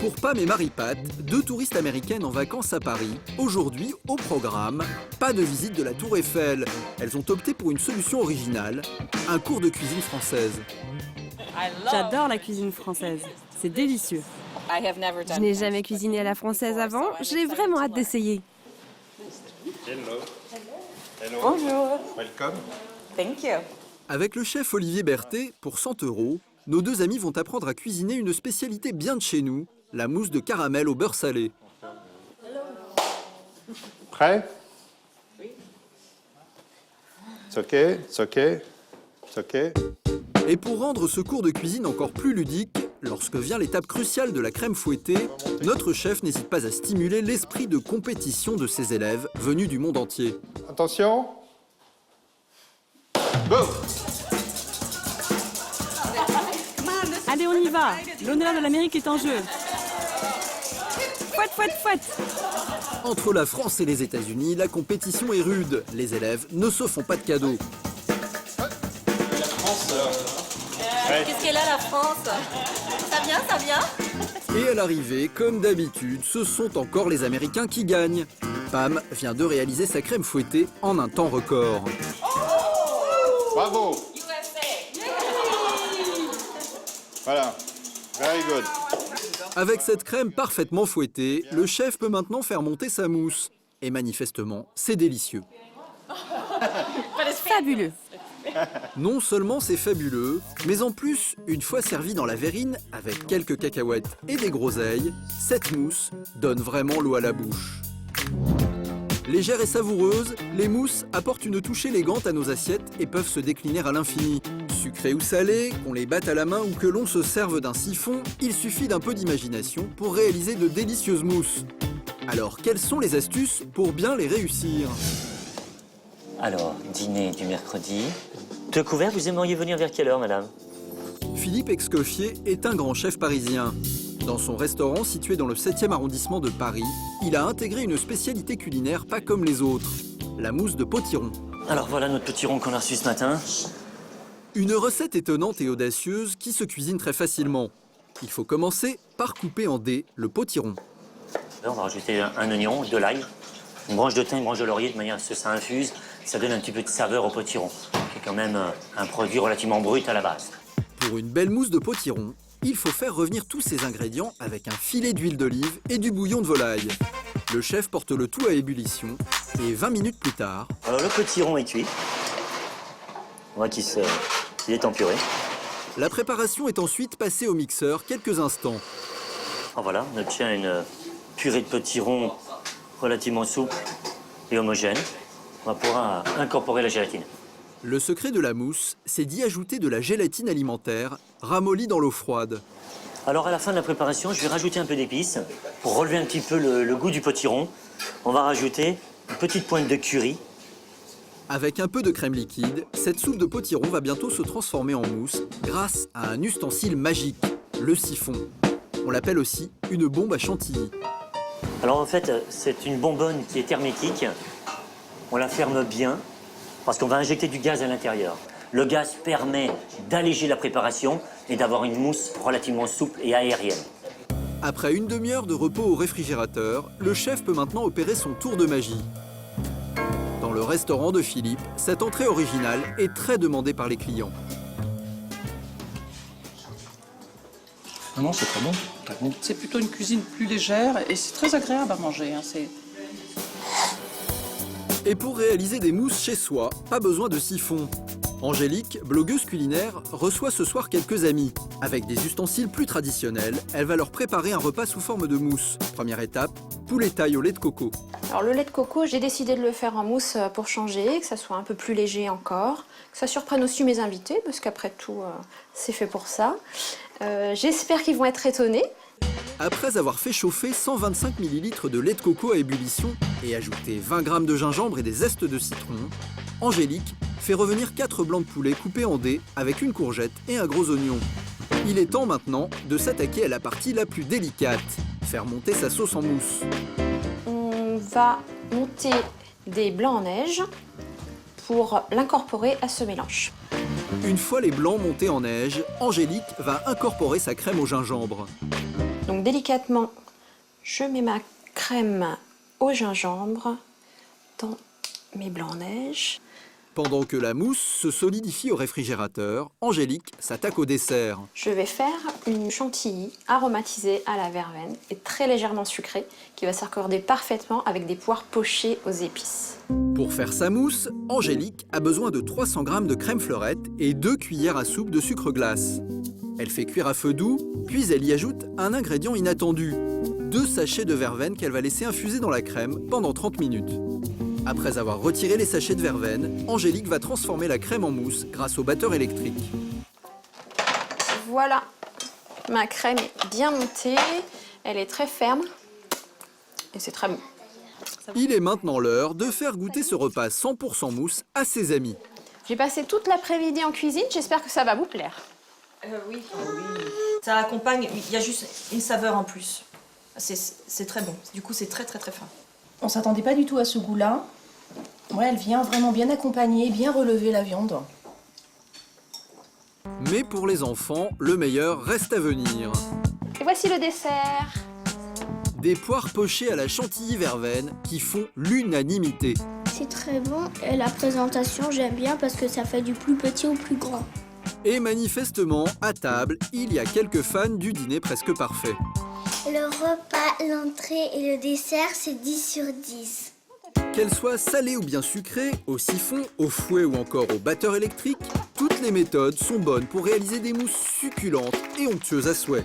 Pour Pam et Marie-Pat, deux touristes américaines en vacances à Paris, aujourd'hui, au programme, pas de visite de la Tour Eiffel. Elles ont opté pour une solution originale, un cours de cuisine française. J'adore la cuisine française, c'est délicieux. Je n'ai jamais cuisiné à la française avant, j'ai vraiment hâte d'essayer. Bonjour. Welcome. Thank you. Avec le chef Olivier Berthet, pour 100 €, nos deux amis vont apprendre à cuisiner une spécialité bien de chez nous, la mousse de caramel au beurre salé. Prêt? Oui. It's okay, it's okay, it's okay. Et pour rendre ce cours de cuisine encore plus ludique, lorsque vient l'étape cruciale de la crème fouettée, notre chef n'hésite pas à stimuler l'esprit de compétition de ses élèves venus du monde entier. Attention. Go! Allez, on y va. L'honneur de l'Amérique est en jeu. Fouette, fouette, fouette. Entre la France et les États-Unis, la compétition est rude. Les élèves ne se font pas de cadeaux. Qu'est-ce qu'elle a, la France? Ça vient? Et à l'arrivée, comme d'habitude, ce sont encore les Américains qui gagnent. Pam vient de réaliser sa crème fouettée en un temps record. Bravo! Voilà. Very good. Avec cette crème parfaitement fouettée, le chef peut maintenant faire monter sa mousse. Et manifestement, c'est délicieux. Fabuleux. Non seulement c'est fabuleux, mais en plus, une fois servi dans la verrine, avec quelques cacahuètes et des groseilles, cette mousse donne vraiment l'eau à la bouche. Légères et savoureuses, les mousses apportent une touche élégante à nos assiettes et peuvent se décliner à l'infini. Sucrées ou salées, qu'on les batte à la main ou que l'on se serve d'un siphon, il suffit d'un peu d'imagination pour réaliser de délicieuses mousses. Alors, quelles sont les astuces pour bien les réussir ? Alors, dîner du mercredi. Deux couverts, vous aimeriez venir vers quelle heure, madame? Philippe Escoffier est un grand chef parisien. Dans son restaurant situé dans le 7e arrondissement de Paris, il a intégré une spécialité culinaire pas comme les autres, la mousse de potiron. Alors voilà notre petit rond qu'on a reçu ce matin. Une recette étonnante et audacieuse qui se cuisine très facilement. Il faut commencer par couper en dés le potiron. Là, on va rajouter un oignon, de l'ail, une branche de thym, une branche de laurier, de manière à ce que ça infuse. Ça donne un petit peu de saveur au potiron, qui est quand même un produit relativement brut à la base. Pour une belle mousse de potiron, il faut faire revenir tous ces ingrédients avec un filet d'huile d'olive et du bouillon de volaille. Le chef porte le tout à ébullition et 20 minutes plus tard... Alors le potiron est cuit. On voit qu'il est en purée. La préparation est ensuite passée au mixeur quelques instants. Alors voilà, on obtient une purée de potiron relativement souple et homogène. On va pouvoir incorporer la gélatine. Le secret de la mousse, c'est d'y ajouter de la gélatine alimentaire, ramollie dans l'eau froide. Alors à la fin de la préparation, je vais rajouter un peu d'épices pour relever un petit peu le goût du potiron. On va rajouter une petite pointe de curry. Avec un peu de crème liquide, cette soupe de potiron va bientôt se transformer en mousse grâce à un ustensile magique, le siphon. On l'appelle aussi une bombe à chantilly. Alors en fait, c'est une bonbonne qui est hermétique. On la ferme bien parce qu'on va injecter du gaz à l'intérieur. Le gaz permet d'alléger la préparation et d'avoir une mousse relativement souple et aérienne. Après une demi-heure de repos au réfrigérateur, le chef peut maintenant opérer son tour de magie. Dans le restaurant de Philippe, cette entrée originale est très demandée par les clients. Non, c'est très bon. Très bon. C'est plutôt une cuisine plus légère et c'est très agréable à manger. Et pour réaliser des mousses chez soi, pas besoin de siphon. Angélique, blogueuse culinaire, reçoit ce soir quelques amis. Avec des ustensiles plus traditionnels, elle va leur préparer un repas sous forme de mousse. Première étape, poulet taille au lait de coco. Alors le lait de coco, j'ai décidé de le faire en mousse pour changer, que ça soit un peu plus léger encore, que ça surprenne aussi mes invités, parce qu'après tout, c'est fait pour ça. J'espère qu'ils vont être étonnés. Après avoir fait chauffer 125 ml de lait de coco à ébullition et ajouté 20 g de gingembre et des zestes de citron, Angélique fait revenir 4 blancs de poulet coupés en dés avec une courgette et un gros oignon. Il est temps maintenant de s'attaquer à la partie la plus délicate, faire monter sa sauce en mousse. On va monter des blancs en neige pour l'incorporer à ce mélange. Une fois les blancs montés en neige, Angélique va incorporer sa crème au gingembre. Donc délicatement, je mets ma crème au gingembre dans mes blancs-neige. Pendant que la mousse se solidifie au réfrigérateur, Angélique s'attaque au dessert. Je vais faire une chantilly aromatisée à la verveine et très légèrement sucrée qui va s'accorder parfaitement avec des poires pochées aux épices. Pour faire sa mousse, Angélique a besoin de 300 g de crème fleurette et 2 cuillères à soupe de sucre glace. Elle fait cuire à feu doux, puis elle y ajoute un ingrédient inattendu, 2 sachets de verveine qu'elle va laisser infuser dans la crème pendant 30 minutes. Après avoir retiré les sachets de verveine, Angélique va transformer la crème en mousse grâce au batteur électrique. Voilà, ma crème est bien montée, elle est très ferme et c'est très bon. Il est maintenant l'heure de faire goûter ce repas 100% mousse à ses amis. J'ai passé toute l'après-midi en cuisine, j'espère que ça va vous plaire. Oui. Ça accompagne, il y a juste une saveur en plus. C'est très bon. Du coup, c'est très fin. On s'attendait pas du tout à ce goût-là. Ouais, elle vient vraiment bien accompagner, bien relever la viande. Mais pour les enfants, le meilleur reste à venir. Et voici le dessert. Des poires pochées à la chantilly verveine qui font l'unanimité. C'est très bon et la présentation j'aime bien parce que ça fait du plus petit au plus grand. Et manifestement, à table, il y a quelques fans du dîner presque parfait. Le repas, l'entrée et le dessert, c'est 10 sur 10. Qu'elles soient salées ou bien sucrées, au siphon, au fouet ou encore au batteur électrique, toutes les méthodes sont bonnes pour réaliser des mousses succulentes et onctueuses à souhait.